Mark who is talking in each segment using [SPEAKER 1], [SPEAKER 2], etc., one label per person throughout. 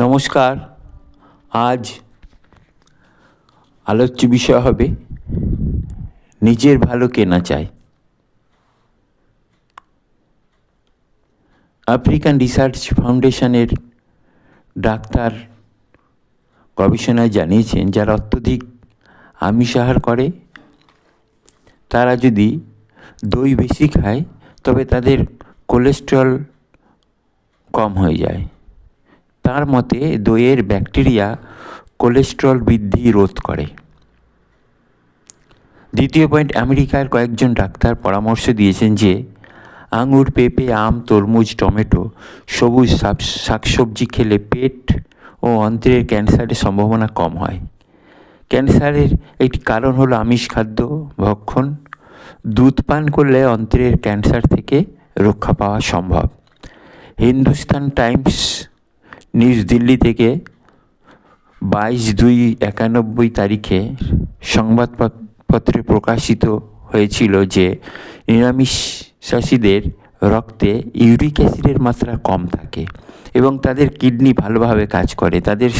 [SPEAKER 1] নমস্কার। আজ আলোচ্য বিষয় হবে নিজের ভালো কে না চায়। আফ্রিকান রিসার্চ ফাউন্ডেশনের ডাক্তার গবেষণায় জানিয়েছেন, যারা অত্যধিক আমিষ আহার করে তারা যদি দই বেশি খায় তবে তাদের কোলেস্টেরল কম হয়ে যায়। তার মতে দইয়ের ব্যাকটেরিয়া কোলেস্টেরল বৃদ্ধি রোধ করে। দ্বিতীয় পয়েন্ট, আমেরিকার কয়েকজন ডাক্তার পরামর্শ দিয়েছেন যে আঙুর, পেঁপে, আম, তরমুজ, টমেটো, সবুজ শাকসবজি খেলে পেট ও অন্ত্রের ক্যান্সারের সম্ভাবনা কম হয়। ক্যান্সারের একটি কারণ হলো আমিষ খাদ্য ভক্ষণ। দুধ পান করলে অন্ত্রের ক্যান্সার থেকে রক্ষা পাওয়া সম্ভব। হিন্দুস্তান টাইমস নিউজ দিল্লি থেকে 22/2/91 তারিখে সংবাদপত্রে প্রকাশিত হয়েছিল যে নিরামিষাশীদের রক্তে ইউরিক অ্যাসিডের মাত্রা কম থাকে এবং তাদের কিডনি ভালোভাবে কাজ করে। তাদের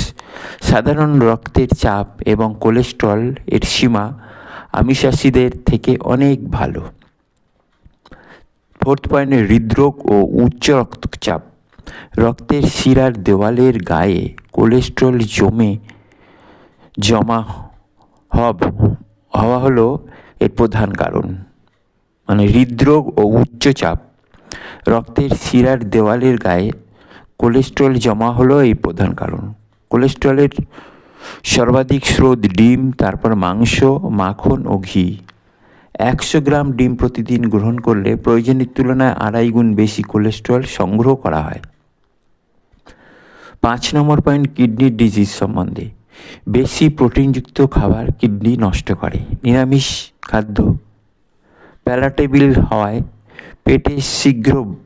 [SPEAKER 1] সাধারণ রক্তের চাপ এবং কোলেস্টেরল এর সীমা আমিষাশীদের থেকে অনেক ভালো। ফোর্থ পয়েন্টে, হৃদরোগ ও উচ্চ রক্তচাপ। রক্তের শিরার দেওয়ালের গায়ে কোলেস্টেরল জমা হওয়া হলো এর প্রধান কারণ। মানে হৃদরোগ ও উচ্চচাপ, রক্তের শিরার দেওয়ালের গায়ে কোলেস্টেরল জমা হলো এই প্রধান কারণ। কোলেস্টেরলের সর্বাধিক স্রোত ডিম, তারপর মাংস, মাখন ও ঘি। 100 গ্রাম ডিম প্রতিদিন গ্রহণ করলে প্রয়োজনের তুলনায় 2.5 গুণ বেশি কোলেস্টেরল সংগ্রহ করা হয়। 5 নম্বর পয়েন্ট, কিডনির ডিজিজ সম্বন্ধে। বেশি প্রোটিনযুক্ত খাবার কিডনি নষ্ট করে। নিরামিষ খাদ্য প্যালাটেবল হওয়ায়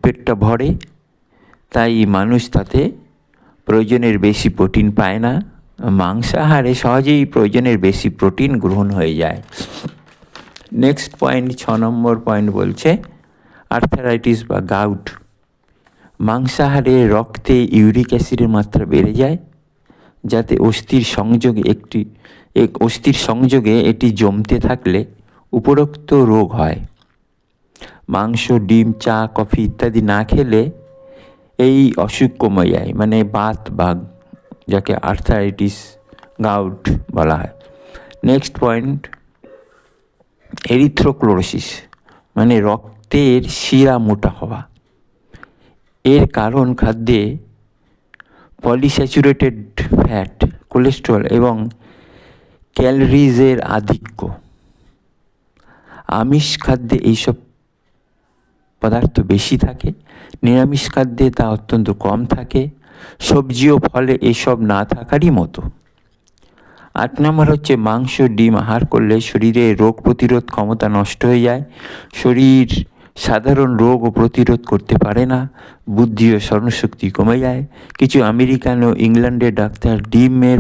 [SPEAKER 1] পেটটা ভরে, তাই মানুষ তাতে প্রয়োজনের বেশি প্রোটিন পায় না। মাংসাহারে সহজেই প্রয়োজনের বেশি প্রোটিন গ্রহণ হয়ে যায়। নেক্সট পয়েন্ট, 6 নম্বর পয়েন্ট বলছে আর্থারাইটিস বা গাউট। মাংসাহারে রক্তে ইউরিক অ্যাসিডের মাত্রা বেড়ে যায়, যাতে অস্থির সংযোগে এটি জমতে থাকলে উপরোক্ত রোগ হয়। মাংস, ডিম, চা, কফি ইত্যাদি না খেলে এই অসুখ কমে যায়, মানে বাত বা যাকে আর্থারাইটিস গাউট বলা হয়। নেক্সট পয়েন্ট, এরিথ্রোক্লোরোসিস মানে রক্তের শিরা মোটা হওয়া। এর কারণ খাদ্যে পলিস্যাচুরেটেড ফ্যাট, কোলেস্টেরল এবং ক্যালোরিজের আধিক্য। আমিষ খাদ্যে এইসব পদার্থ বেশি থাকে, নিরামিষ খাদ্যে তা অত্যন্ত কম থাকে। সবজি ও ফলে এসব না থাকারই মতো। 8 নম্বর হচ্ছে মাংস, ডিম আহার করলে শরীরে রোগ প্রতিরোধ ক্ষমতা নষ্ট হয়ে যায়। শরীর সাধারণ রোগও প্রতিরোধ করতে পারে না। বুদ্ধি ও স্মরণশক্তি কমে যায়। কিছু আমেরিকান ও ইংল্যান্ডের ডাক্তার ডিমের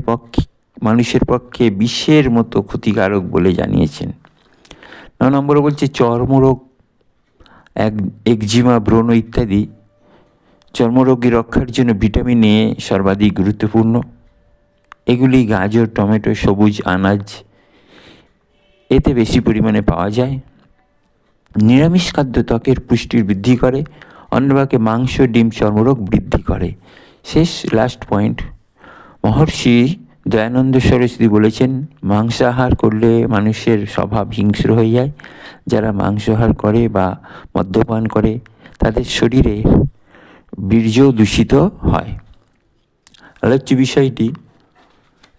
[SPEAKER 1] মানুষের পক্ষে বিষের মতো ক্ষতিকারক বলে জানিয়েছেন। 9 নম্বরে বলছে চর্মরোগ, একজিমা, ব্রণ ইত্যাদি চর্মরোগী রক্ষার জন্য ভিটামিন এ সর্বাধিক গুরুত্বপূর্ণ। এগুলি গাজর, টমেটো, সবুজ আনাজ এতে বেশি পরিমাণে পাওয়া যায়। নিরামিষ খাদ্য ত্বকের পুষ্টির বৃদ্ধি করে, অন্যভাগে মাংস, ডিম চর্মরোগ বৃদ্ধি করে। লাস্ট পয়েন্ট, মহর্ষি দয়ানন্দ সরস্বতী বলেছেন, মাংসাহার করলে মানুষের স্বভাব হিংস্র হয়ে যায়। যারা মাংসাহার করে বা মদ্যপান করে তাদের শরীরে বীর্য দূষিত হয়। আলোচ্য বিষয়টি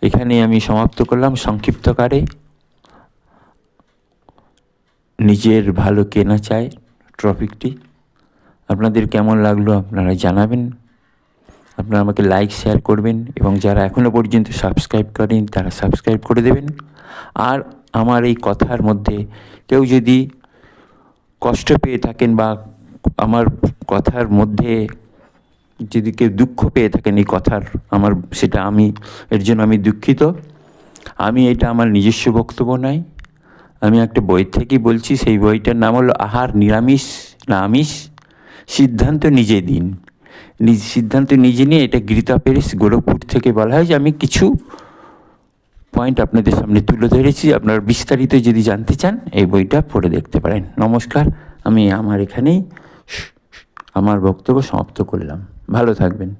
[SPEAKER 1] এখানে আমি সমাপ্ত করলাম সংক্ষিপ্তকারে। নিজের ভালো কে না চায় টপিকটি আপনাদের কেমন লাগলো আপনারা জানাবেন। আপনারা আমাকে লাইক, শেয়ার করবেন এবং যারা এখনও পর্যন্ত সাবস্ক্রাইব করেন তারা সাবস্ক্রাইব করে দেবেন। আর আমার এই কথার মধ্যে কেউ যদি কষ্ট পেয়ে থাকেন বা আমার কথার মধ্যে যদি কেউ দুঃখ পেয়ে থাকেন এই কথার এর জন্য আমি দুঃখিত। এটা আমার নিজস্ব বক্তব্য নয়, আমি একটা বই থেকেই বলছি। সেই বইটার নাম হলো আহার নিরামিষ না আমিষ, সিদ্ধান্ত নিজে দিন। নিজ সিদ্ধান্ত নিজে নিয়ে, এটা গীতা প্রেস গোরখপুর থেকে বলা হয় যে আমি কিছু পয়েন্ট আপনাদের সামনে তুলে ধরেছি। আপনারা বিস্তারিত যদি জানতে চান এই বইটা পড়ে দেখতে পারেন। নমস্কার, আমি আমার এখানেই আমার বক্তব্য সমাপ্ত করলাম। ভালো থাকবেন।